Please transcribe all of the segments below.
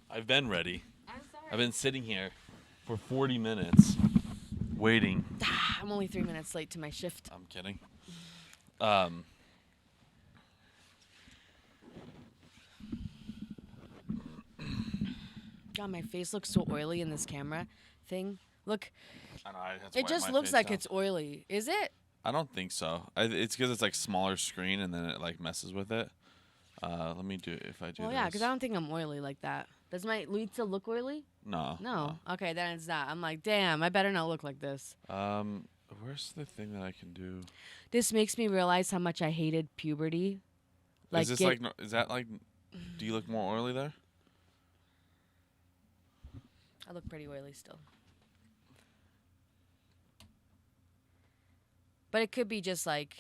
I've been ready. I'm sorry. I've been sitting here for 40 minutes waiting. I'm only 3 minutes late to my shift. I'm kidding. God, my face looks so oily in this camera thing. Look, I know, it just looks like it's oily. Is it? I don't think so. It's because it's like smaller screen and then it like messes with it. Let me do it if I do Well, this. yeah, because I don't think I'm oily like that. Does my Luisa look oily? No. No. Okay, then it's not. I'm like, damn, I better not look like this. Where's the thing that I can do? This makes me realize how much I hated puberty. Is this is that like, do you look more oily there? I look pretty oily still. But it could be just like,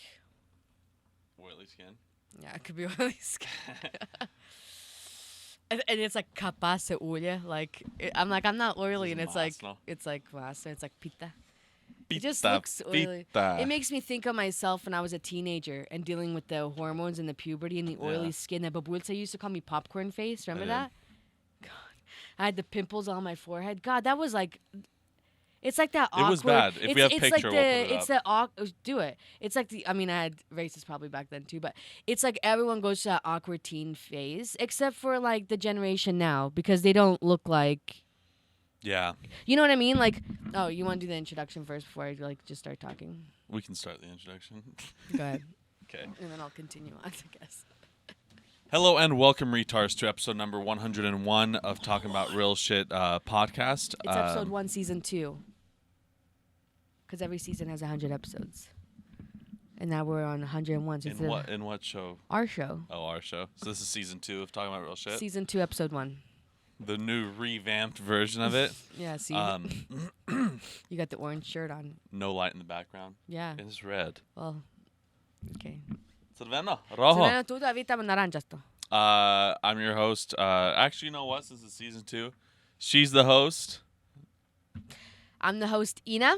Oily skin? yeah, it could be oily skin. and it's like kappa se ulia. Like, I'm not oily, and it's like masa. It's like pita. It just looks oily. Pita. It makes me think of myself when I was a teenager and dealing with the hormones and the puberty and the oily skin. The babulsa used to call me popcorn face. Remember that? God, I had the pimples on my forehead. God, that was like, it's like that awkward. It was bad. If we have it's picture, like we'll put it up. do it. It's like I had races probably back then too, but it's like everyone goes to that awkward teen phase, except for like the generation now because they don't look like. Yeah. You know what I mean? Like, oh, you want to do the introduction first before I like just start talking? We can start the introduction. Go ahead. Okay. And then I'll continue on, I guess. Hello and welcome, retards, to episode number 101 of Talking About Real Shit podcast. It's episode 1, season 2. Because every season has 100 episodes. And now we're on 101. So In what show? Our show. Oh, our show. So this is season 2 of Talking About Real Shit? Season 2, episode 1. The new revamped version of it. Yeah, see? You got the orange shirt on. No light in the background. Yeah. It's red. Well, okay. Cerveno. Rojo. Cerveno tudo, avita naranjas to. I'm your host. Actually, you know what? Since it's season 2, she's the host. I'm the host, Ina.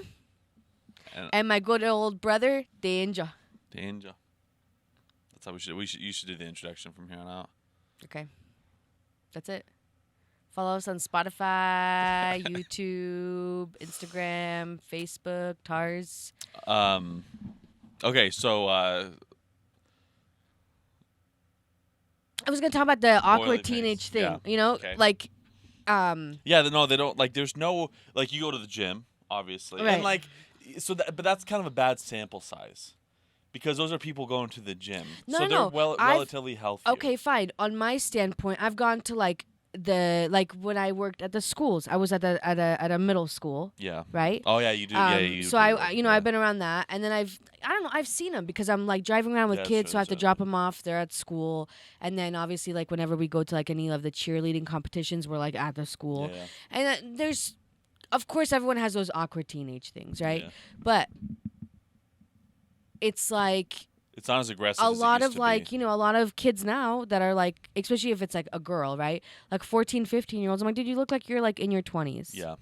And my good old brother, Danger. Danger. That's how you should do the introduction from here on out. Okay. That's it. Follow us on Spotify, YouTube, Instagram, Facebook, TARS. Okay, so I was gonna talk about the awkward teenage thing. Yeah. You know, Okay. like, yeah, no, they don't like. There's no like you go to the gym, obviously, Right. and like but that's kind of a bad sample size because those are people going to the gym, so they're relatively healthy. Okay, fine. On my standpoint, I've gone to like when I worked at the schools. I was at a middle school. Yeah. Right. Oh yeah, you do. Yeah, you. So I've been around that, and then I've seen them because I'm like driving around with kids, so I have to drop them off. They're at school, and then obviously like whenever we go to like any of the cheerleading competitions, we're like at the school, Yeah. and there's, of course, everyone has those awkward teenage things, right? Yeah. But it's like. It's not as aggressive. A as lot it of used like, to be. a lot of kids now that are like, especially if it's like a girl, right? Like 14, 15-year-olds. I'm like, dude, you look like you're like in your 20s. Yeah.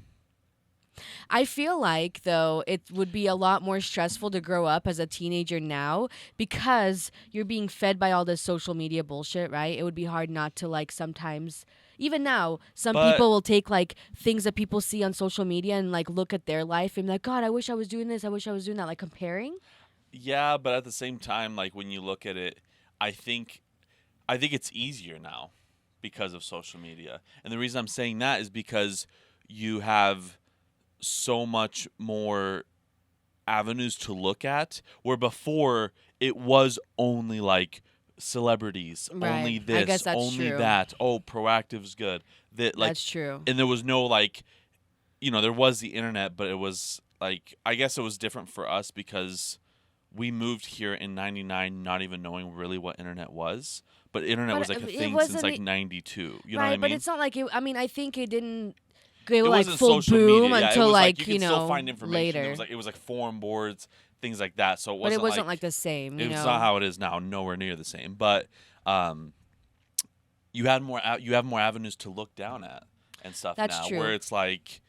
I feel like, though, it would be a lot more stressful to grow up as a teenager now because you're being fed by all this social media bullshit, right? It would be hard not to like sometimes. Even now, some people will take like things that people see on social media and like look at their life and be like, God, I wish I was doing this. I wish I was doing that. Like comparing. Yeah, but at the same time, like when you look at it, I think it's easier now because of social media. And the reason I'm saying that is because you have so much more avenues to look at, where before it was only like celebrities, Right. only this, I guess that's only true. that. Oh, Proactive's good. That's true. And there was no like, there was the internet, but it was like, I guess it was different for us because we moved here in 99 not even knowing really what internet was. But internet was like a thing since like 92. You know what I mean? But it's not like it. I mean, I think it didn't go It like wasn't full social boom media. Yeah, until it was like you could still find later. information. It was like forum boards, things like that. So it But wasn't it wasn't like the same. It's not how it is now. Nowhere near the same. But you have more avenues to look down at and stuff That's now. true. Where it's like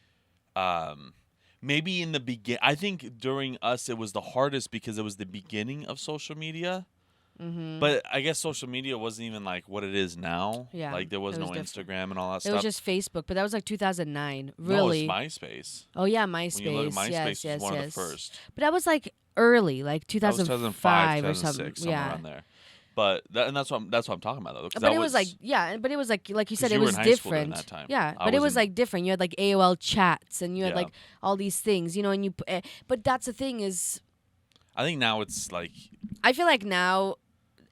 maybe in the I think during us it was the hardest because it was the beginning of social media. Mm-hmm. But I guess social media wasn't even like what it is now. Yeah, Like there was it was no different. Instagram and all that It was stuff. just Facebook, but that was like 2009. No, it's Really? MySpace. Oh yeah, When you look at MySpace. Yes, MySpace, was yes, one of the yes. first. But that was like early, like That was 2005, 2005 or something. 2006, somewhere Yeah. around there. But that's what I'm talking about though, because But that it was like was but it was like you said, because it you were in was high school during different. that time. Yeah, I but it was was in like different. You had like AOL chats, and you had yeah. like all these things, you know. And but that's the thing is, I think now it's like I feel like now,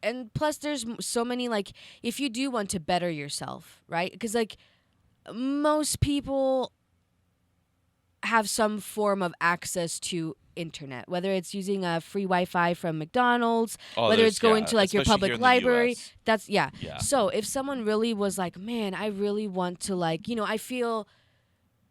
and plus there's so many like if you do want to better yourself, right? Because like most people have some form of access to internet, whether it's using a free Wi-Fi from McDonald's, whether it's going to like your especially here public in the library. US. That's yeah. Yeah. So if someone really was like, man, I really want to like, I feel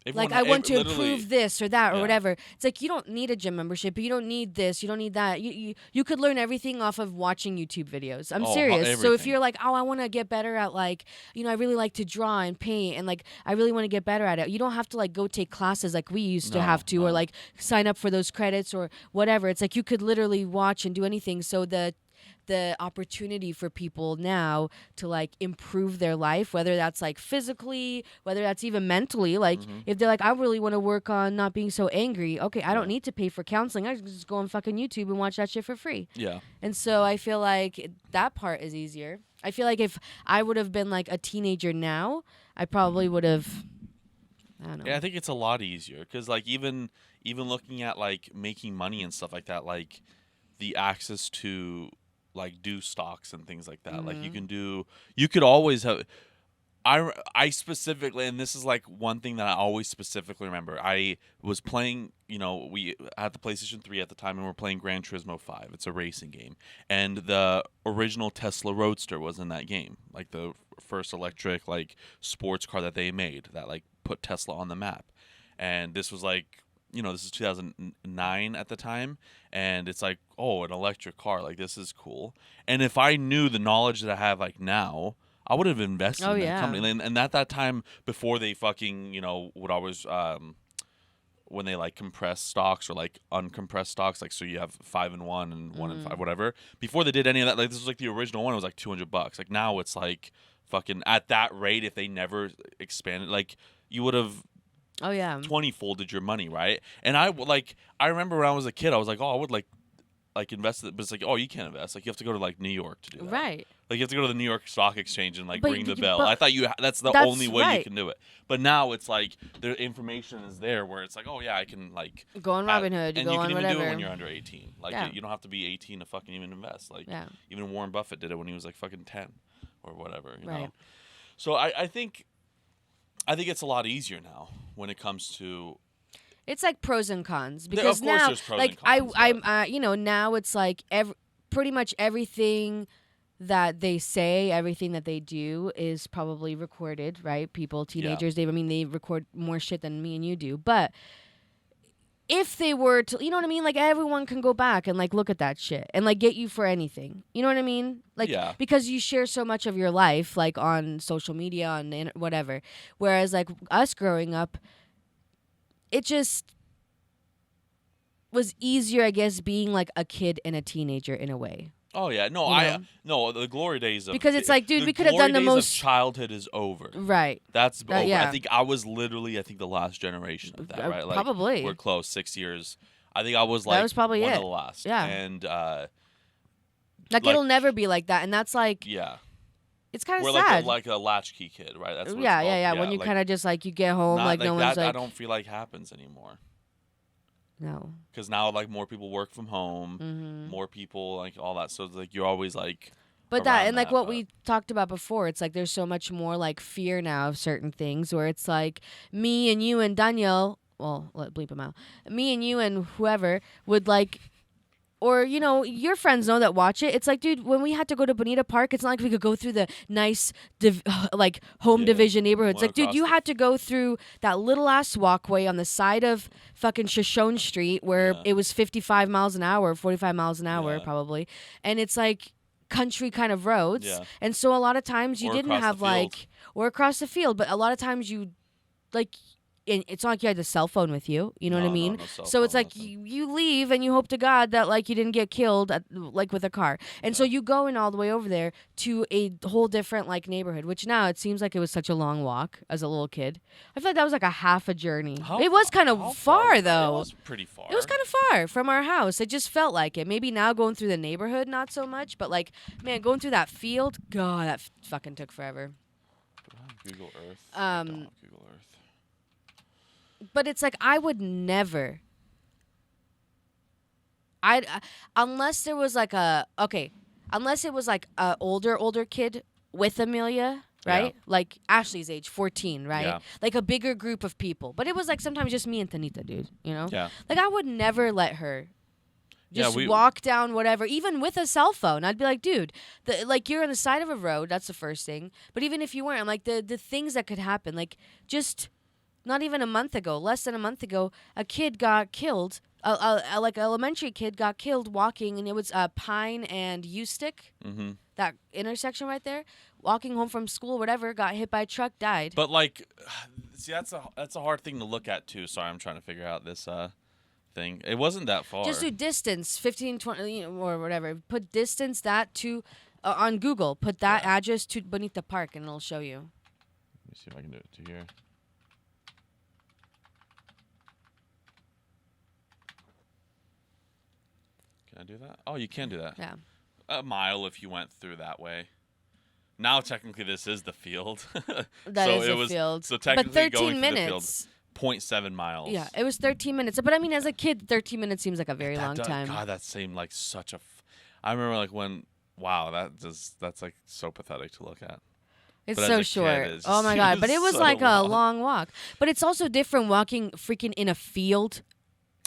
Everyone, like I want to literally, improve this or that or yeah. whatever. It's like you don't need a gym membership. You don't need this. You don't need that. You could learn everything off of watching YouTube videos. I'm serious. So if everything. you're like, oh, I want to get better at like, I really like to draw and paint and like I really want to get better at it. You don't have to like go take classes like we used to have to or like sign up for those credits or whatever. It's like you could literally watch and do anything. So the opportunity for people now to like improve their life, whether that's like physically, whether that's even mentally, like if they're like, I really want to work on not being so angry, okay, I don't need to pay for counseling, I can just go on fucking YouTube and watch that shit for free. Yeah. And so I feel like that part is easier. I feel like if I would have been like a teenager now, I probably would have, I don't know. Yeah, I think it's a lot easier because like even looking at like making money and stuff like that, like the access to like do stocks and things like that. Like you could always have. I specifically, and this is like one thing that I always specifically remember. I was playing, we had the PlayStation 3 at the time, and we're playing Gran Turismo 5. It's a racing game, and the original Tesla Roadster was in that game, like the first electric like sports car that they made that like put Tesla on the map. And this was like, this is 2009 at the time, and it's like, oh, an electric car, like this is cool. And if I knew the knowledge that I have like now, I would have invested in that company. And at that time, before they fucking, would always, when they like compress stocks or like uncompressed stocks, like so you have 5 and 1 and 1 and 5, whatever. Before they did any of that, like this was like the original one, it was like $200. Like now it's like fucking at that rate, if they never expanded, like you would have 20-folded your money, right? And I remember when I was a kid, I was like, oh, I would like invest it, but it's like, oh, you can't invest. Like you have to go to like New York to do that. Right. Like you have to go to the New York Stock Exchange and like But ring the you- bell. but I thought that's the that's only way you right. can do it. But now it's like the information is there where it's like, oh yeah, I can like Go on Robinhood, and go you on can even whatever. do it when you're under 18. Like Yeah. you don't have to be 18 to fucking even invest. Like Yeah. even Warren Buffett did it when he was like fucking 10 or whatever. You Right. know. So I think it's a lot easier now when it comes to. It's like pros and cons Of because course now, there's pros like and cons, I'm, now it's like pretty much everything that they say, everything that they do is probably recorded, right? People, teenagers, they record more shit than me and you do. But if they were to, you know what I mean? Like everyone can go back and like look at that shit and like get you for anything. You know what I mean? Like because you share so much of your life like on social media, on whatever. Whereas like us growing up, it just was easier, I guess, being like a kid and a teenager in a way. Oh yeah, no, know? the glory days of Because it's like, dude, the we could have done the glory days most. of childhood is over. Right. That's over. yeah. I think I was literally the last generation of that, right? Like, probably. we're close, 6 years. I think I was like That was probably one it. of the last. Yeah. And like it'll never be like that, and that's like yeah, it's kind we're of sad. like a latchkey kid, right? That's what yeah, it's called. yeah. When you like, kind of just like you get home, not like no one's that, like I don't feel like happens anymore. no. Because now like more people work from home, more people like all that. So it's like you're always like. But that and like what but- we talked about before, it's like there's so much more like fear now of certain things where it's like me and you and Danielle, well, let bleep him out. Me and you and whoever would like, or your friends know that watch it. It's like, dude, when we had to go to Bonita Park, it's not like we could go through the nice like home division neighborhoods. Went Like, dude, across you the- had to go through that little ass walkway on the side of fucking Shoshone Street where it was 55 miles an hour, 45 miles an hour Yeah. probably, and it's like country kind of roads. Yeah. And so a lot of times you Or didn't across the have field. like or across the field, but a lot of times you like and it's not like you had the cell phone with you. You know what I mean? No cell So it's phone, like nothing. you leave and you hope to God that like you didn't get killed like with a car. And so Yeah. you go in all the way over there to a whole different like neighborhood, which now it seems like it was such a long walk as a little kid. I feel like that was like a half a journey. It was kind How of far far was that? It though. was pretty far. It was kind of far from our house. It just felt like it. Maybe now going through the neighborhood, not so much. But like, man, going through that field, God, that fucking took forever. Google Earth. I Um, don't want Google Earth. But it's like I would never. I unless there was like unless it was like a older kid with Amelia, right? Yeah. Like Ashley's age, 14, right? Yeah. Like a bigger group of people. But it was like sometimes just me and Tanita, dude. You know? Yeah. Like I would never let her Yeah, just walk down whatever, even with a cell phone. I'd be like, dude, like you're on the side of a road. That's the first thing. But even if you weren't, I'm like the things that could happen. Like just not even a month ago, less than a month ago, a kid got killed. Like elementary kid got killed walking, and it was Pine and Ustick, Mm-hmm. that intersection right there. Walking home from school, whatever, got hit by a truck, died. But like, see, that's a hard thing to look at too. Sorry, I'm trying to figure out this thing. It wasn't that far. Just do distance, 15, 20, or whatever. Put distance that to on Google. Put that address to Bonita Park, and it'll show you. Let me see if I can do it to here. Can I do that? Oh, you can do that. Yeah. A mile if you went through that way. Now technically this is the field. That so is it a was, field. So But technically 13 going through minutes. the field, 0.7 miles. Yeah, it was 13 minutes. But I mean, as a kid, 13 minutes seems like a very long does, time. God, that seemed like such a. I remember like when. Wow, that's like so pathetic to look at. It's But as so a kid, short. it Oh just my God. But it was so like a long. long walk. But it's also different walking freaking in a field,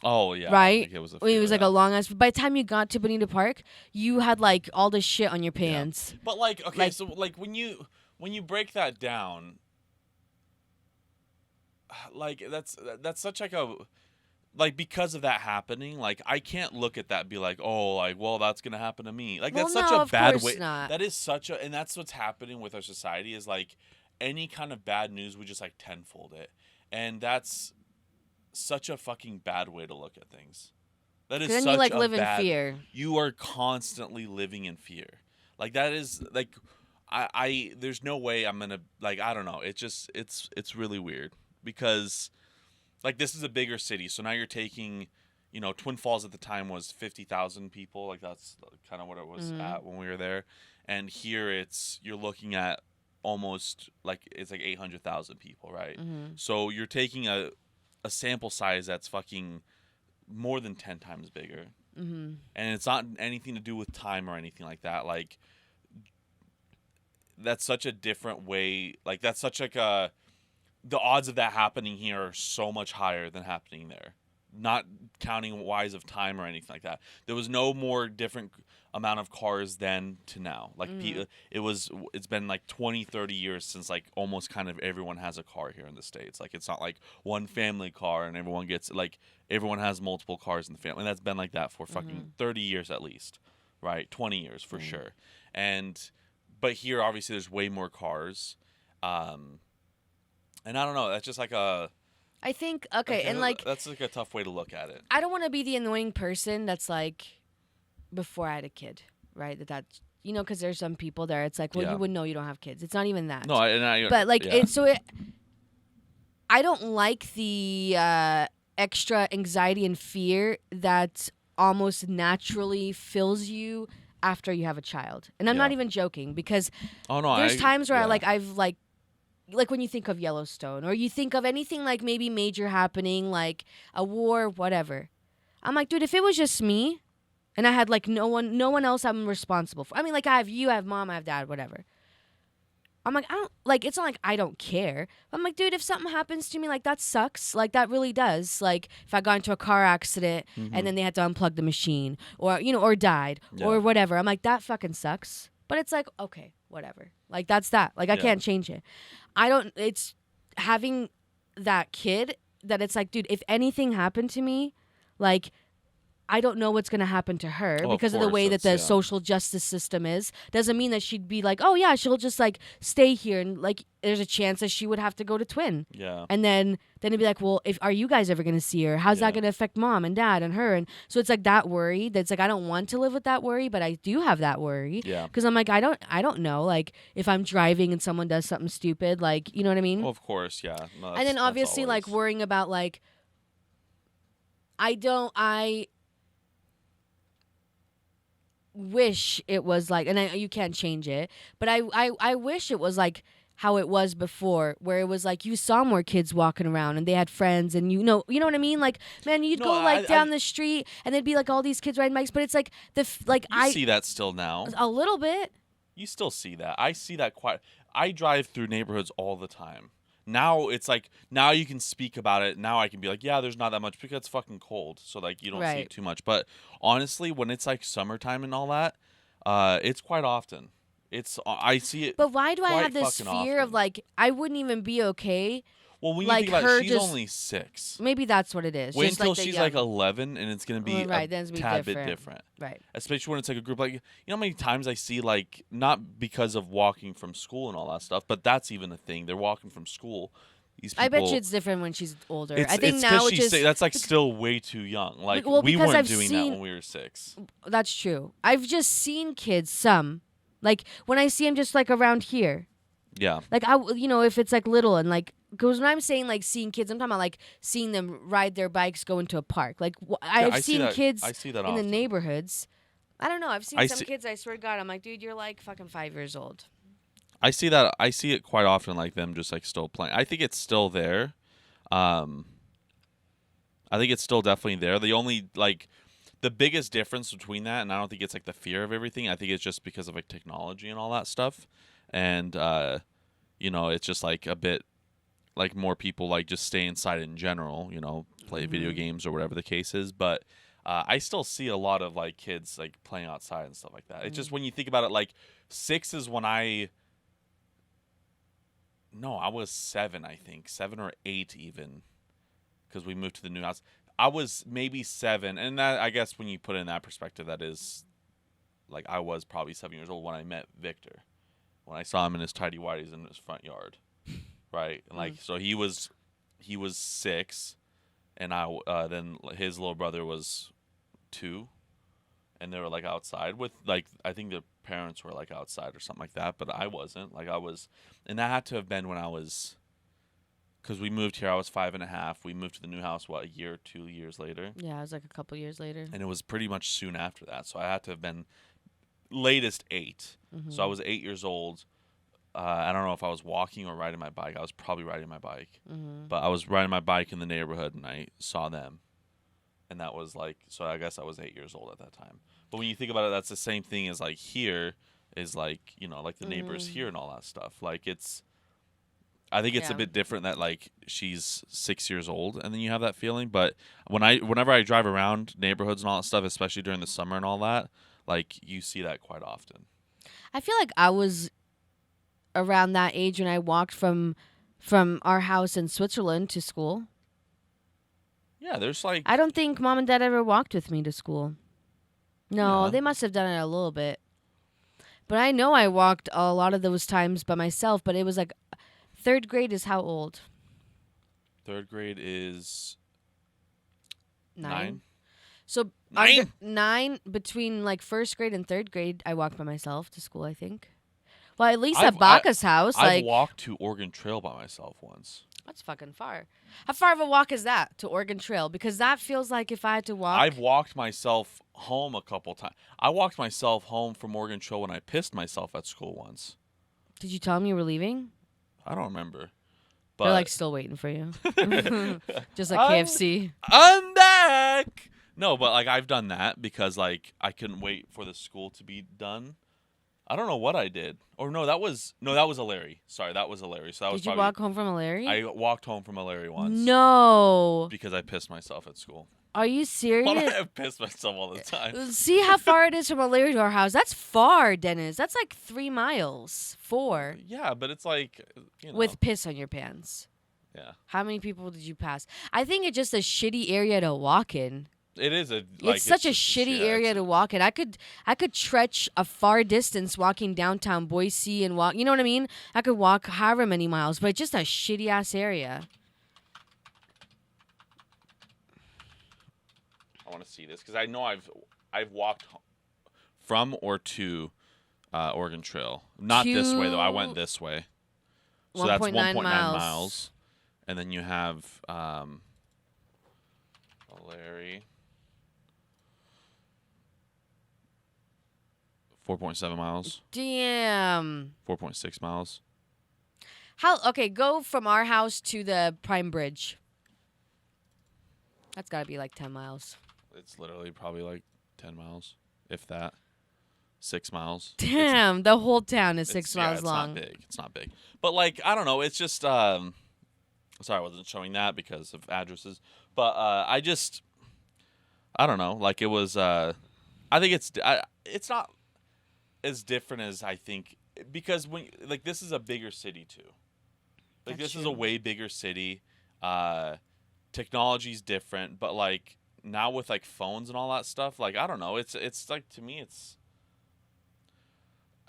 Oh yeah, right? Like it was a. It was field, like yeah. a long ass. By the time you got to Bonita Park, you had like all this shit on your pants. But like, okay, Like- so like when you break that down, like that's such like a. Like because of that happening, like I can't look at that and be like, oh, like well, that's gonna happen to me. Like Well, that's such no, a of bad course way. not. That is such a, and that's what's happening with our society is like, any kind of bad news, we just like tenfold it, and that's such a fucking bad way to look at things. That is Then such you like a live in bad, fear. You are constantly living in fear. Like that is like, I there's no way I'm gonna like I don't know. It's really weird because. Like this is a bigger city, so now you're taking, Twin Falls at the time was 50,000 people. Like that's kind of what it was at when we were there, and here you're looking at almost like it's like 800,000 people, right? Mm-hmm. So you're taking a sample size that's fucking more than 10 times bigger, Mm-hmm. and it's not anything to do with time or anything like that. Like that's such a different way. Like that's such like a the odds of that happening here are so much higher than happening there. Not counting wise of time or anything like that. There was no more different amount of cars then to now. Like it's been like 20, 30 years since like almost kind of everyone has a car here in the States. Like it's not like one family car and everyone gets like everyone has multiple cars in the family. And that's been like that for fucking 30 years at least. Right? 20 years for sure. But here obviously there's way more cars. And I don't know. That's just like a. I think and like that's like a tough way to look at it. I don't want to be the annoying person that's like, before I had a kid, right? That's because there's some people there. It's like, well, Yeah. you would know you don't have kids. It's not even that. No, But like yeah. I don't like the extra anxiety and fear that almost naturally fills you after you have a child. And I'm not Yeah. even joking because Oh no, there's times where yeah. I've like when you think of Yellowstone or you think of anything like maybe major happening, like a war, whatever. I'm like, dude, if it was just me and I had like no one else I'm responsible for. I mean, like I have mom, I have dad, whatever. I'm like, I don't like it's not like I don't care. I'm like, dude, if something happens to me, like that sucks. Like that really does. Like if I got into a car accident and then they had to unplug the machine or or died or whatever. I'm like, that fucking sucks. But it's like, okay, whatever. Like that's that. Like I can't change it. It's having that kid that it's like, dude, if anything happened to me, like I don't know what's going to happen to her Oh, of because of the course, way that the that's- yeah. social justice system is. Doesn't mean that she'd be like, oh yeah, she'll just like stay here, and like there's a chance that she would have to go to Twin. Yeah. And then it'd be like, well, if are you guys ever going to see her? How's Yeah. that going to affect mom and dad and her? And so it's like that worry. That's like I don't want to live with that worry, but I do have that worry. Yeah. Because I'm like I don't know, like if I'm driving and someone does something stupid, like you know what I mean. Well, of course, yeah. No, And then that's obviously like always- worrying about like I wish it was like, and you can't change it, but I wish it was like how it was before, where it was like you saw more kids walking around and they had friends, and you know what I mean, like man, you'd No, go like I- down the street and there'd be like all these kids riding bikes, but it's like You see that still now. a little bit. You still see that. I see that quite. I drive through neighborhoods all the time. Now it's like now you can speak about it. Now I can be like, yeah, there's not that much because it's fucking cold, so like you don't see Right. it too much. But honestly, when it's like summertime and all that, it's quite often. I see it. But why do I quite have this fucking fear of often. like I wouldn't even be okay? Well, when you like think about her it, she's just- only 6. Maybe that's what it is. Wait just until like the she's young- like 11, and it's gonna be Well, right, a then it's gonna be tad bit different. different. right. Especially when it's like a group, like you know how many times I see like not because of walking from school and all that stuff, but that's even a thing. They're walking from school. These people, I bet you it's different when she's older. I think it's now 'cause it's she's just si- that's like still way too young. Like well, we because weren't I've doing seen- that when we were 6. that's true. I've just seen kids some like when I see them just like around here. Yeah, Like if it's like little and like because when I'm saying like seeing kids, I'm talking about like seeing them ride their bikes go into a park. Like I've I see seen that- kids I see that in the often. neighborhoods. I don't know. I've seen I some see- kids. I swear to God, I'm like, dude, you're like fucking 5 years old. I see that. I see it quite often, like them just like still playing. I think it's still there. I think it's still definitely there. The only like the biggest difference between that, and I don't think it's like the fear of everything. I think it's just because of like technology and all that stuff, and it's just like a bit like more people like just stay inside in general. Play video games or whatever the case is, but. I still see a lot of like kids like playing outside and stuff like that. It's just when you think about it, like 6 is when I was 7, I think 7 or 8 even, because we moved to the new house. I was maybe 7, and that I guess when you put it in that perspective, that is like I was probably 7 years old when I met Victor, when I saw him in his tidy whities in his front yard, right? And like so he was 6, and then his little brother was 2, and they were like outside with like I think the parents were like outside or something like that, but I wasn't. Like I was, and that had to have been when I was, because we moved here. I was 5.5. We moved to the new house a year or 2 years later, Yeah, it was like a couple years later. and it was pretty much soon after that. So I had to have been latest 8. So I was 8 years old. I don't know if I was walking or riding my bike. I was probably riding my bike, but I was riding my bike in the neighborhood, and I saw them. And that was like, so I guess I was 8 years old at that time. But when you think about it, that's the same thing as like here is like, like the neighbors here and all that stuff. Like I think it's a Yeah. bit different that like she's 6 years old and then you have that feeling. But whenever I drive around neighborhoods and all that stuff, especially during the summer and all that, like you see that quite often. I feel like I was around that age when I walked from our house in Switzerland to school. Yeah, there's like, I don't think mom and dad ever walked with me to school. No, Yeah. they must have done it a little bit. But I know I walked a lot of those times by myself, but it was like 3rd grade is how old? 3rd grade is 9. 9. So 9? 9 between like 1st grade and 3rd grade, I walked by myself to school, I think. Well, at least I've- at Baca's house, I've like walked to Oregon Trail by myself once. that's fucking far. How far of a walk is that to Oregon Trail? Because that feels like if I had to walk. I've walked myself home a couple times. I walked myself home from Oregon Trail when I pissed myself at school once. Did you tell them you were leaving? I don't remember. But They're like still waiting for you. Just like I'm- KFC. I'm back. No, but like I've done that because like I couldn't wait for the school to be done. I don't know what I did. Or no, that was a Larry. Sorry, that was a Larry. So that was Did you probably, walk home from a Larry? I walked home from a Larry once. No. Because I pissed myself at school. Are you serious? Why do I piss myself all the time? See how far it is from a Larry to our house? That's far, Dennis. That's like 3 miles. 4. Yeah, but it's like With piss on your pants. yeah. How many people did you pass? I think it's just a shitty area to walk in. It is a It's such a just shitty area to walk in. I could stretch a far distance walking downtown Boise and walk. You know what I mean? I could walk however many miles, but it's just a shitty ass area. I want to see this because I know I've walked from or to Oregon Trail. Not this way though. I went this way. So that's 1.9 miles. And then you have Larry. 4.7 miles. Damn. 4.6 miles. Okay, go from our house to the Prime Bridge. That's got to be like 10 miles. It's literally probably like 10 miles, if that. 6 miles. Damn, the whole town is 6 miles long. It's not big. It's not big. But like, I don't know. It's just sorry I wasn't showing that because of addresses. But I don't know. Like it was I think it's not as different as I think because when like this is a bigger city too. Like That's this is true. a way bigger city. Technology's different, but like now with like phones and all that stuff, like I don't know. It's like to me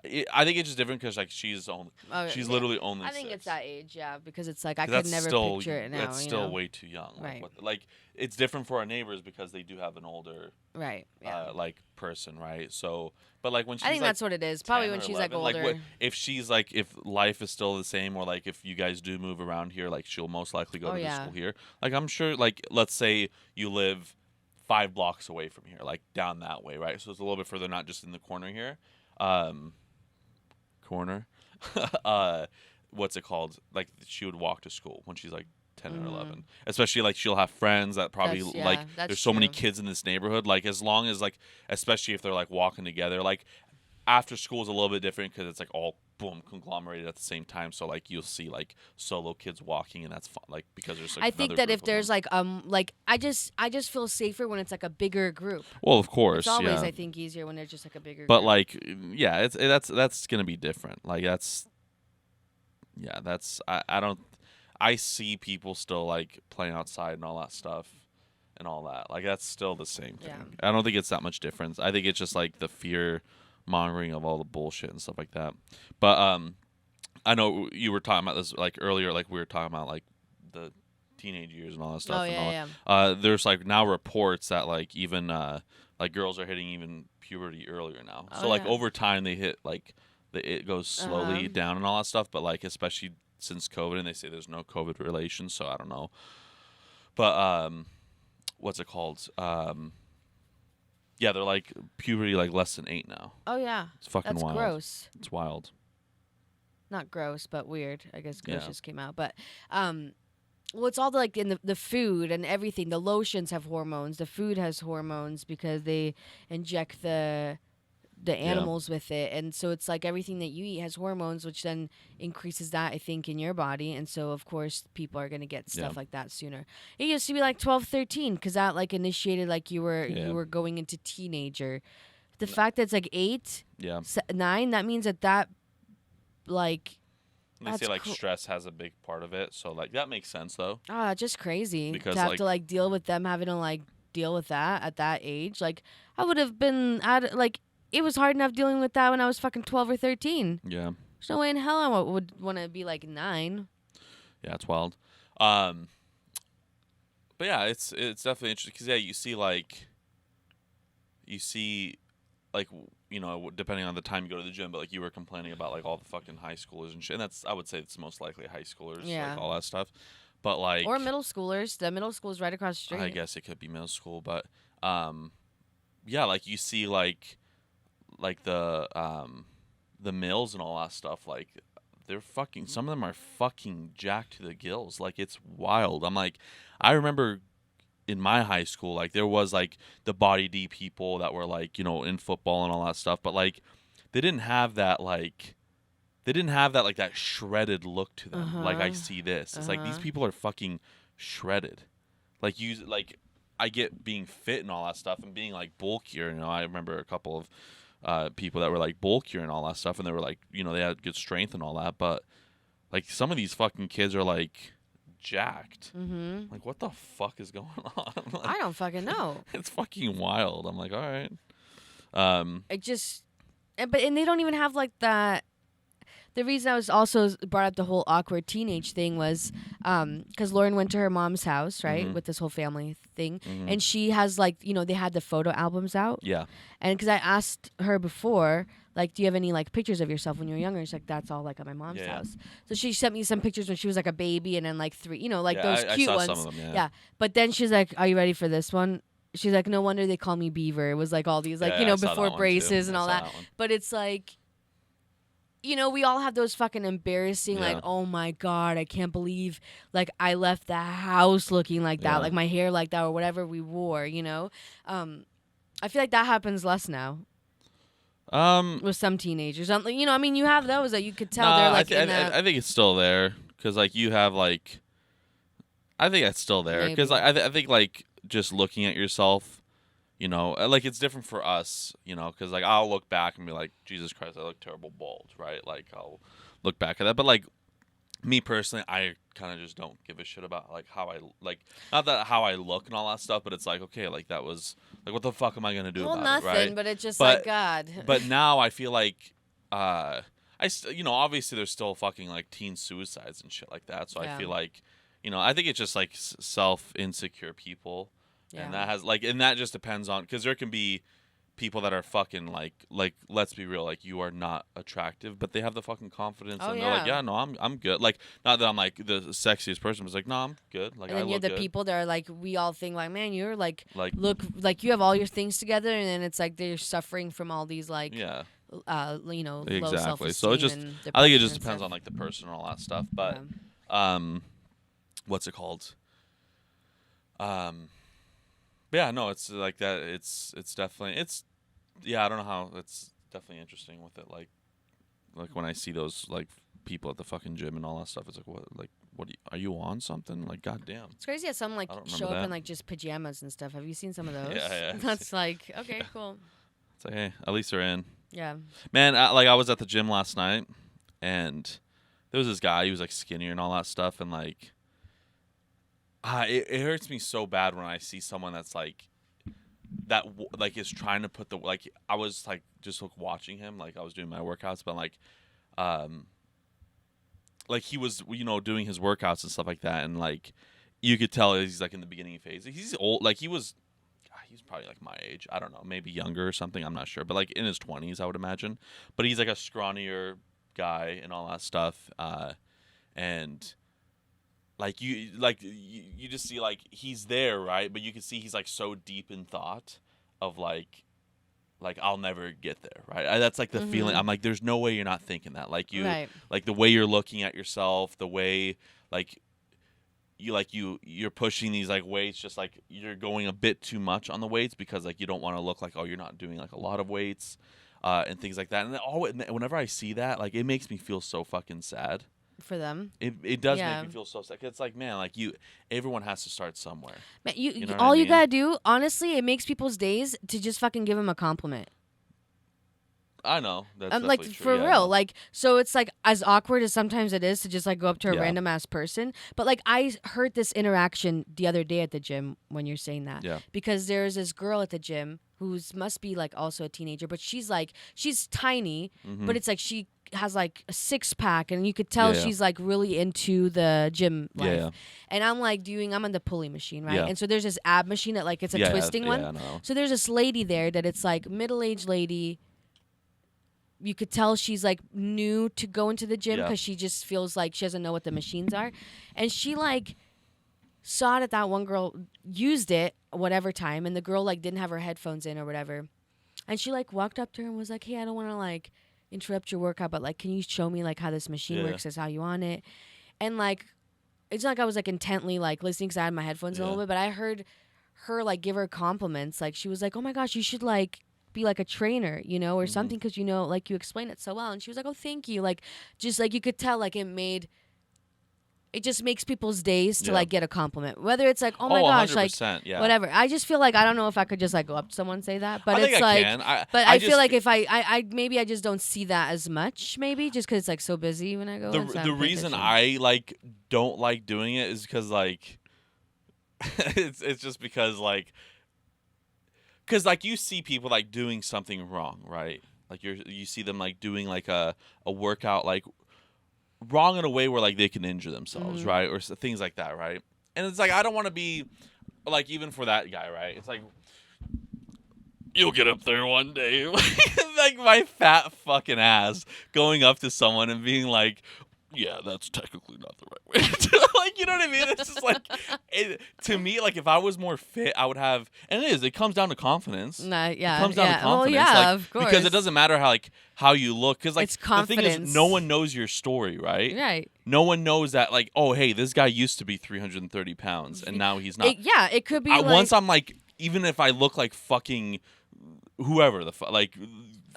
I think it's just different because like she's literally only. I think 6. it's that age, yeah, because it's like I could That's never still, picture it now. That's still way too young. Right. Like it's different for our neighbors because they do have an older Right. Yeah. like person, right? So, but like when she's I think like that's what it is. Probably 10 when or she's 11, like older. if she's like if life is still the same or like if you guys do move around here, like she'll most likely go to the school here. Like I'm sure like let's say you live 5 blocks away from here, like down that way, right? So it's a little bit further, not just in the corner here. What's it called? Like she would walk to school when she's like 10 or 11. Especially like she'll have friends that probably there's so many kids in this neighborhood. Like as long as like especially if they're like walking together, like after school is a little bit different because it's like all boom conglomerated at the same time. So like you'll see like solo kids walking and that's fun, like because there's like I think that if there's like I just feel safer when it's like a bigger group. Well, of course, It's always yeah. I think easier when there's just like a bigger But group. like yeah, that's gonna be different. Like that's I don't I see people still like playing outside and all that stuff and all that. Like that's still the same thing. Yeah. I don't think it's that much difference. I think it's just like the fear mongering of all the bullshit and stuff like that. But I know you were talking about this like earlier, like we were talking about like the teenage years and all that stuff. Oh, and yeah, all that. There's like now reports that like even like girls are hitting even puberty earlier now. Oh, So like yeah. over time they hit like it goes slowly down and all that stuff. But like especially since COVID, and they say there's no COVID relation, so I don't know. But what's it called? Yeah, they're like puberty like less than 8 now. Oh yeah. It's fucking That's wild. gross. It's wild. Not gross, but weird. I guess gross Yeah. just came out. But well, it's all like in the food and everything. The lotions have hormones. The food has hormones because they inject the animals with it, and so it's like everything that you eat has hormones, which then increases that I think in your body, and so of course people are gonna get stuff like that sooner. It used to be like 12, 13 because that like initiated like you were going into teenager. The fact that it's like 8, 9, that means that like. And they say like stress has a big part of it, so like that makes sense though. Just crazy Because to have like, to like deal with them having to like deal with that at that age. Like I would have been like it was hard enough dealing with that when I was fucking 12 or 13. Yeah. There's no way in hell I would want to be like 9. Yeah, it's wild. But yeah, it's definitely interesting because you see you know, depending on the time you go to the gym, but like you were complaining about like all the fucking high schoolers and shit. And I would say it's most likely high schoolers, like all that stuff. But like or middle schoolers. The middle school's right across the street. I guess it could be middle school, but yeah, like you see like the mills and all that stuff, like they're fucking some of them are fucking jacked to the gills. Like it's wild. I'm like I remember in my high school, like there was like the body D people that were like, you know, in football and all that stuff, but like they didn't have that like that shredded look to them. Like I see this. It's like these people are fucking shredded. Like I get being fit and all that stuff and being like bulkier. You know, I remember a couple of people that were like bulkier and all that stuff, and they were like, you know, they had good strength and all that, but like some of these fucking kids are like jacked. Mm-hmm. Like, what the fuck is going on? Like, I don't fucking know. it's fucking wild. I'm like, all right. It just, and they don't even have like that. The reason I was also brought up the whole awkward teenage thing was because Lauren went to her mom's house, right, Mhm. with this whole family thing, Mhm. and she has like, they had the photo albums out, Yeah. and because I asked her before, like, do you have any like pictures of yourself when you were younger? She's like, that's all like at my mom's Yeah. house. So she sent me some pictures when she was like a baby, and then like 3, like Yeah, those I cute saw ones. some of them. Yeah. Yeah, but then she's like, are you ready for this one? She's like, no wonder they call me Beaver. It was like all these like Yeah, I saw before that one, too. braces and I all saw that. one. But it's like, we all have those fucking embarrassing, like, Yeah. oh my God, I can't believe, like, I left the house looking like that, Yeah. like my hair like that, or whatever we wore. I feel like that happens less now with some teenagers. I mean, you have those that you could tell they're Nah, like in that. I think it's still there because like you have like, I think that's still there because Maybe. I think like just looking at yourself, like it's different for us, because like I'll look back and be like, Jesus Christ, I look terrible bald, right? Like I'll look back at that, but like me personally, I kind of just don't give a shit about like how I like, not that how I look and all that stuff, but it's like, okay, like that was like, what the fuck am I gonna do Well, about nothing, it, right? but it's just But- like, God. But now I feel like obviously there's still fucking like teen suicides and shit like that, so Yeah. I feel like I think it's just like self insecure people, and Yeah. that just depends on, because there can be people that are fucking like let's be real, like you are not attractive, but they have the fucking confidence, Oh, and they're like, yeah. yeah, no, I'm good, like not that I'm like the sexiest person, but it's like, no, I'm good, like And I then you have look the good. people that are like, we all think like, man, you're like, Like, look, like you have all your things together, and then it's like they're suffering from all these like, yeah, low exactly. self-esteem. So it just, and I think it depression just and depends stuff. on like the person and all that stuff, but Yeah. what's it called? But yeah, no, it's like that. It's definitely, yeah, I don't know how, it's definitely interesting with it. Like when I see those like people at the fucking gym and all that stuff, it's like, what are you on something? Like, goddamn. It's crazy that some like I don't show remember up in that. like just pajamas and stuff. Have you seen some of those? Yeah. That's like, okay, cool. It's like, hey, at least they're in. Yeah. Man, I was at the gym last night, and there was this guy. He was like skinnier and all that stuff, and like, it hurts me so bad when I see someone that's like that like is trying to put the, like, I was like just like watching him, like I was doing my workouts, but like he was doing his workouts and stuff like that, and like you could tell he's like in the beginning phase. He's old, like he's probably like my age, I don't know, maybe younger or something, I'm not sure, but like in his 20s I would imagine, but he's like a scrawnier guy and all that stuff, and like you just see like he's there, right, but you can see he's like so deep in thought of like I'll never get there, right? That's like the feeling. I'm like, there's no way you're not thinking that. Like Right. like the way you're looking at yourself, the way like you're pushing these like weights, just like you're going a bit too much on the weights, because like you don't want to look like, oh, you're not doing like a lot of weights, and things like that. And whenever I see that, like it makes me feel so fucking sad. For them. It does Yeah. make me feel so sad. It's like, man, like everyone has to start somewhere. Man, You know what all I you mean? gotta do, honestly, it makes people's days to just fucking give them a compliment. I know that's Like definitely true. for Yeah, real, no. like, so it's like as awkward as sometimes it is to just like go up to a Yeah. random ass person, but like I heard this interaction the other day at the gym when you're saying that, Yeah. because there's this girl at the gym who's must be like also a teenager, but she's tiny, Mhm. but it's like she has like a 6-pack, and you could tell Yeah. she's like really into the gym life. Yeah. And I'm like I'm on the pulley machine, right? Yeah. And so there's this ab machine that like it's a Yeah, twisting one. Yeah, I know. So there's this lady there that it's like middle-aged lady. You could tell she's like new to go into the gym Yeah. because she just feels like she doesn't know what the machines are. And she like saw that one girl used it whatever time, and the girl like didn't have her headphones in or whatever. And she like walked up to her and was like, hey, I don't want to like interrupt your workout, but like, can you show me like how this machine Yeah. works, is how you on it? And like, it's not like I was like intently like listening because I had my headphones in a Yeah. little bit, but I heard her like give her compliments. Like she was like, oh my gosh, you should like be like a trainer, or Mhm. something, because like you explain it so well. And she was like, oh, thank you. Like just like you could tell like it made it just makes people's days to Yeah. like get a compliment. Whether it's like, oh my gosh, like 100%, yeah. whatever. I just feel like I don't know if I could just like go up to someone and say that, but I think it's I like, can. but I I just, feel like if I maybe I just don't see that as much, maybe just because it's like so busy when I go. the and so I the don't pay reason attention. I like don't like doing it is because like it's just because like you see people like doing something wrong, right? Like you see them like doing like a workout like wrong in a way where like they can injure themselves, Mhm. right? Or things like that, right? And it's like I don't want to be like even for that guy, right? It's like you'll get up there one day, like my fat fucking ass going up to someone and being like, "Yeah, that's technically not the right way." Like, you know what I mean? It's just like, to me, like if I was more fit, I would have. And it is. It comes down to confidence. Nah, It yeah, comes down to yeah. Well, confidence, yeah, like, of course. because it doesn't matter how you look. Because like It's the thing is, confidence. no one knows your story, right? Right. No one knows that, like, oh, hey, this guy used to be 330 pounds, and now he's not. It could be like Once I'm like, even if I look like fucking whoever like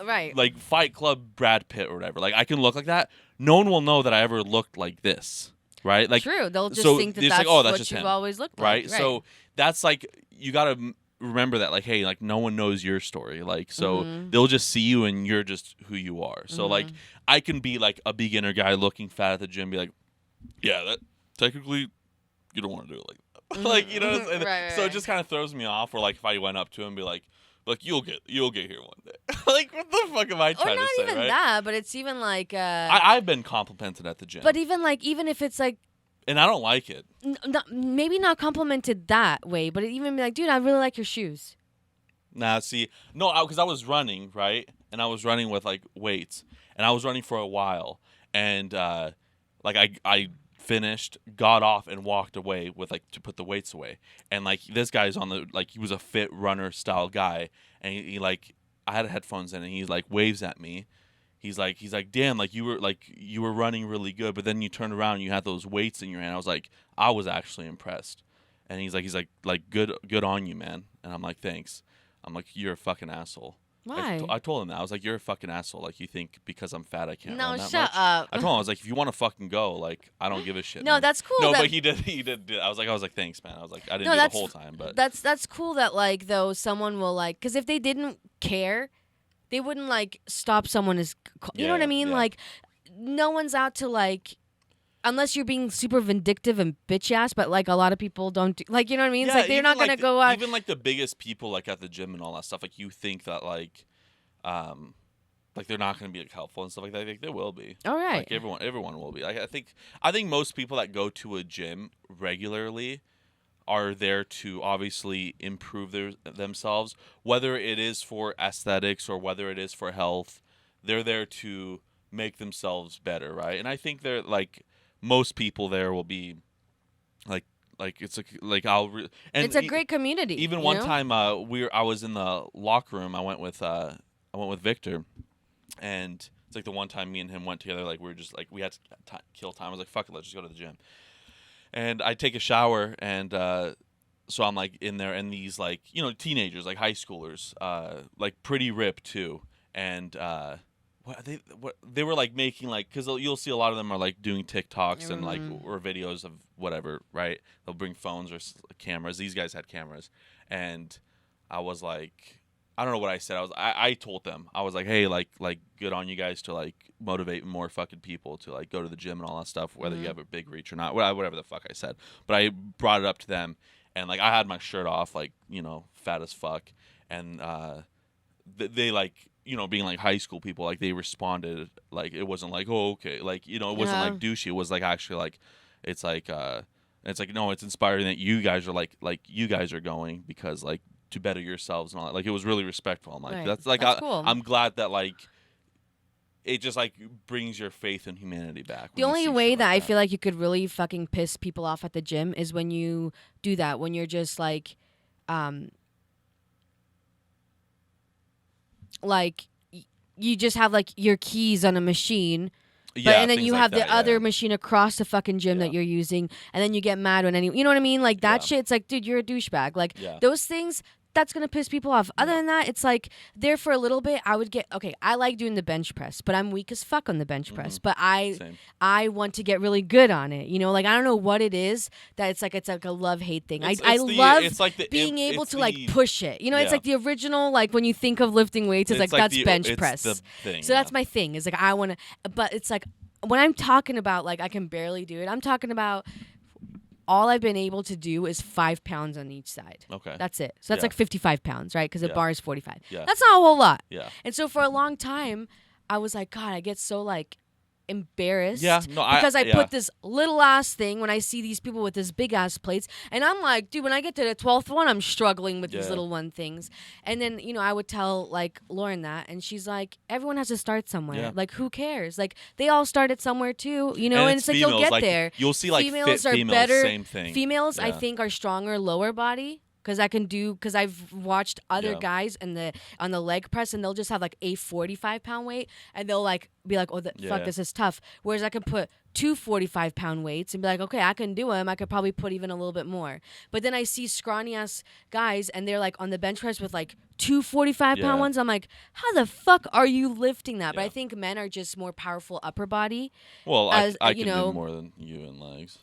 right. like Fight Club Brad Pitt or whatever, like I can look like that. No one will know that I ever looked like this, right? Like True. They'll just so think that they're that's, just like, oh, that's what just you've him, always looked right? like. So that's like you gotta remember that, like, hey, like no one knows your story, like so Mhm. they'll just see you and you're just who you are. So like Mhm. I can be like a beginner guy looking fat at the gym, be like, yeah, that technically you don't want to do it like that. Like, you know, and Right, so it right. just kind of throws me off. Or like if I went up to him and be like, look, you'll get here one day. Like, what the fuck am I Or trying not to say, even right? that, but it's even like I've been complimented at the gym, but even if it's like and I don't like it. maybe not complimented that way, but even be like, dude, I really like your shoes. Nah, see, no, because I was running, right, and I was running with like weights, and I was running for a while, and like I finished, got off, and walked away with like to put the weights away, and like this guy's on the like he was a fit runner style guy, and he like I had headphones in, and he like waves at me. He's like, damn, like you were running really good, but then you turned around and you had those weights in your hand. I was like, I was actually impressed. And he's like good on you, man. And I'm like, thanks. I'm like, you're a fucking asshole. Why? I told him that. I was like, you're a fucking asshole. Like, you think because I'm fat I can't No, run that shut much? up. I told him, I was like, if you want to fucking go, like, I don't give a shit. No, man. that's cool. No, that, but he did. I was like, thanks, man. I was like, I didn't No, do the that's- whole time, but that's cool that like though someone will like because if they didn't care, they wouldn't like stop someone as you know what I Yeah, mean? yeah. Like no one's out to like unless you're being super vindictive and bitch ass, but like a lot of people don't do, like you know what I mean? It's like they're even, not gonna like, go out. Even like the biggest people, like at the gym and all that stuff, like you think that like they're not going to be like helpful and stuff like that. Like they will be. All right. Like everyone will be. Like I think most people that go to a gym regularly are there to obviously improve themselves, whether it is for aesthetics or whether it is for health. They're there to make themselves better, right? And I think they're like most people there will be like it's like and it's a great community. even you one know? time I was in the locker room. I went with Victor, and it's like the one time me and him went together. Like we were just like we had to kill time. I was like, fuck it, let's just go to the gym. And I take a shower, and so I'm like in there, and these like teenagers, like high schoolers, like pretty ripped too, and what they were like making like because you'll see a lot of them are like doing TikToks and like or videos of whatever, right? They'll bring phones or cameras. These guys had cameras, and I was like, I don't know what I said. I told them, I was like, hey, like good on you guys to like motivate more fucking people to like go to the gym and all that stuff, whether you have a big reach or not, whatever the fuck I said. But I brought it up to them, and like I had my shirt off, like fat as fuck, and they like being like high school people, like they responded like it wasn't like, oh okay, like it wasn't like douchey. It was like actually like it's like no, it's inspiring that you guys are like you guys are going because like to better yourselves and all that. Like it was really respectful. I'm like Right. that's like That's cool. I'm glad that like it just like brings your faith in humanity back. The only way that I feel like you could really fucking piss people off at the gym is when you do that, when you're just like you just have like your keys on a machine, and then you have the other machine across the fucking gym that you're using, and then you get mad when you know what I mean? Like that shit, it's like, dude, you're a douchebag. Like those things, that's gonna piss people off. Other than that, it's like there for a little bit. I would get okay. I like doing the bench press, but I'm weak as fuck on the bench press. But Same. I want to get really good on it. You know, like I don't know what it is that it's like a love hate thing. I love being able to like push it. You know, it's like the original like when you think of lifting weights, it's like that's bench press. The thing, so that's my thing. Is like I want to, but it's like when I'm talking about like I can barely do it. I'm talking about. All I've been able to do is 5 pounds on each side. Okay. That's it. So that's like 55 pounds, right? Because the bar is 45. Yeah. That's not a whole lot. Yeah. And so for a long time, I was like, God, I get so like embarrassed I put this little ass thing when I see these people with this big ass plates, and I'm like, dude, when I get to the 12th one, I'm struggling with these little one things. And then I would tell like Lauren that, and she's like, everyone has to start somewhere. Like, who cares? Like, they all started somewhere too, and it's like you'll get there. You'll see like females fit are females, better. same thing. Females, I think, are stronger lower body. Because I've watched other guys on the leg press, and they'll just have like a 45-pound weight, and they'll like be like, oh, fuck, this is tough. Whereas I can put 2 45-pound weights and be like, okay, I can do them. I could probably put even a little bit more. But then I see scrawny ass guys, and they're like on the bench press with like 2 45-pound ones. I'm like, how the fuck are you lifting that? But I think men are just more powerful upper body. Well, I can do more than you in legs.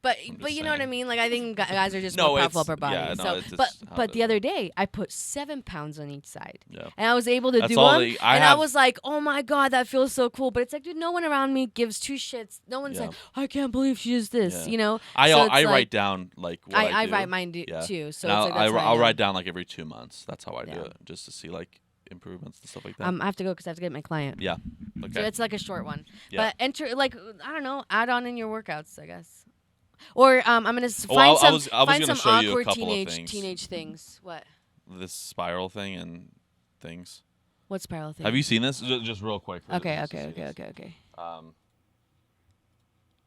But you know what I mean? Like, I think guys are just more powerful upper body. Yeah, so, but the other day, I put 7 pounds on each side. Yeah. And I was able to do them. I was like, oh my God, that feels so cool. But it's like, dude, no one around me gives two shits. No one's like, I can't believe she does this, I write down, like, what I do. write mine too. So and it's like, I'll write down, like, every 2 months. That's how I do it, just to see, like, improvements and stuff like that. I have to go because I have to get my client. Yeah. Okay. So it's like a short one. Yeah. But enter, like, I don't know, add on in your workouts, I guess. Or I'm gonna find some awkward teenage things. What? This spiral thing and things. What spiral thing? Have you seen this? Just real quick. Okay.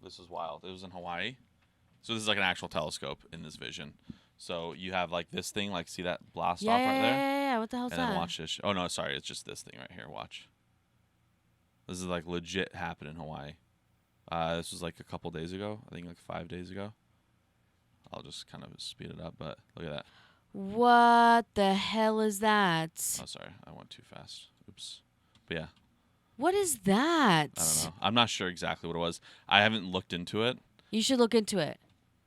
This is wild. It was in Hawaii. So this is like an actual telescope in this vision. So you have like this thing, like see that blast off right there? Yeah. What the hell's that? And then watch this. Oh no, sorry, it's just this thing right here. Watch. This is like legit happened in Hawaii. This was like a couple days ago. I think like 5 days ago. I'll just kind of speed it up, but look at that. What the hell is that? Oh, sorry. I went too fast. Oops. But yeah. What is that? I don't know. I'm not sure exactly what it was. I haven't looked into it. You should look into it.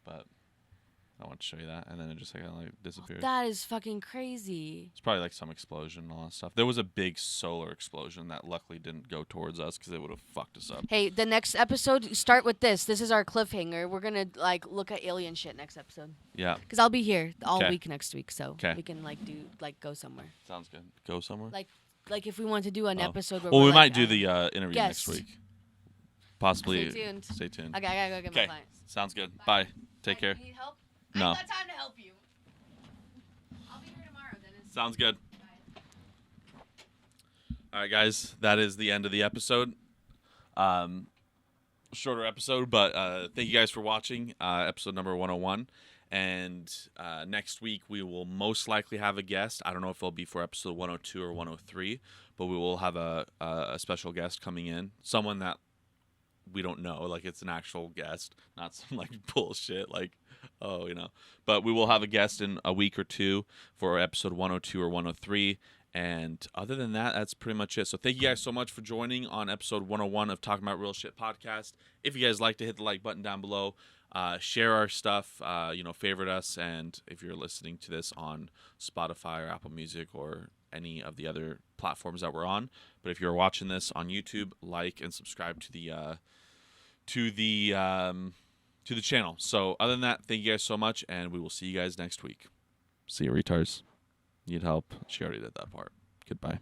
But I want to show you that, and then it just kind of like disappeared. That is fucking crazy. It's probably like some explosion and all that stuff. There was a big solar explosion that luckily didn't go towards us because it would have fucked us up. Hey, the next episode, start with this. This is our cliffhanger. We're gonna like look at alien shit next episode. Yeah. Because I'll be here all week next week, so we can like go somewhere. Sounds good. Go somewhere. Like if we want to do an episode. Where we might do the interview next week. Possibly. Stay tuned. Okay, I gotta go get my client. Sounds good. Bye. Take care. You need help? No. I've got time to help you. I'll be here tomorrow, Dennis. Sounds good. All right, guys. That is the end of the episode. Shorter episode, but thank you guys for watching episode number 101. And next week, we will most likely have a guest. I don't know if it'll be for episode 102 or 103, but we will have a special guest coming in. Someone that we don't know. Like, it's an actual guest, not some, like, bullshit, like, But we will have a guest in a week or two for episode 102 or 103. And other than that, that's pretty much it. So thank you guys so much for joining on episode 101 of Talking About Real Shit podcast. If you guys like to hit the like button down below, share our stuff, favorite us. And if you're listening to this on Spotify or Apple Music or any of the other platforms that we're on. But if you're watching this on YouTube, like and subscribe to the channel. So other than that, thank you guys so much, and we will see you guys next week. See you, retards. Need help? She already did that part. Goodbye.